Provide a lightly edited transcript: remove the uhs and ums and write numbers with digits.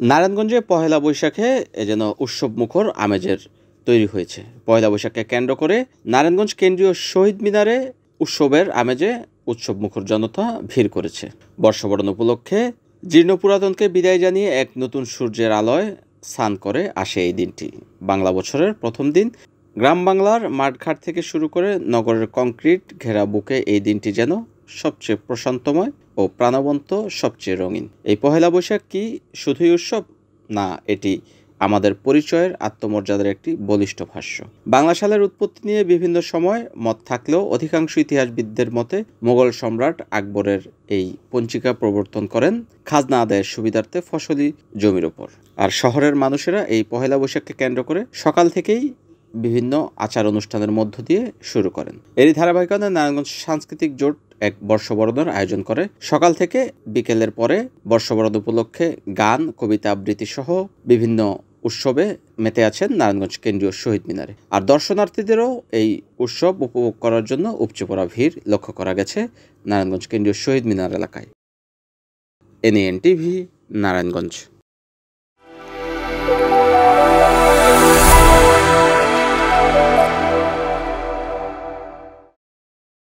নারায়ণগঞ্জে পহেলা বৈশাখে যেন উৎসবমুখর আমেজের তৈরি হয়েছে। পয়লা বৈশাখকে কেন্দ্র করে নারায়ণগঞ্জ কেন্দ্রীয় শহীদ মিনারে উৎসবের আমেজে উৎসবমুখর জনতা ভিড় করেছে। বর্ষবরণ উপলক্ষে জীর্ণ পুরাতনকে বিদায় জানিয়ে এক নতুন সূর্যের আলোয় স্নান করে আসে এই দিনটি। বাংলা বছরের প্রথম দিন গ্রাম বাংলার মাঠঘাট থেকে শুরু করে নগরের কংক্রিট ঘেরা বুকে এই দিনটি যেন সবচেয়ে প্রশান্তময় ও প্রাণবন্ত, সবচেয়ে রঙিন। এই পহেলা বৈশাখ কি শুধুই উৎসব? না, এটি আমাদের পরিচয়ের, আত্মমর্যাদার একটি বলিষ্ঠ ভাষ্য। বাংলা সালের উৎপত্তি নিয়ে বিভিন্ন সময় মত থাকলেও অধিকাংশ ইতিহাসবিদদের মতে মোগল সম্রাট আকবরের এই পঞ্জিকা প্রবর্তন করেন খাজনা আদায়ের সুবিধার্থে ফসলি জমির ওপর। আর শহরের মানুষেরা এই পহেলা বৈশাখকে কেন্দ্র করে সকাল থেকেই বিভিন্ন আচার অনুষ্ঠানের মধ্য দিয়ে শুরু করেন। এরই ধারাবাহিকতায় নারায়ণগঞ্জ সাংস্কৃতিক জোট এক বর্ষবরণের আয়োজন করে। সকাল থেকে বিকেলের পরে বর্ষবরণ উপলক্ষে গান, কবিতা আবৃত্তি সহ বিভিন্ন উৎসবে মেতে আছেন নারায়ণগঞ্জ কেন্দ্রীয় শহীদ মিনারে। আর দর্শনার্থীদেরও এই উৎসব উপভোগ করার জন্য উপচে পড়া ভিড় লক্ষ্য করা গেছে নারায়ণগঞ্জ কেন্দ্রীয় শহীদ মিনার এলাকায়। NN TV, Narayanganj.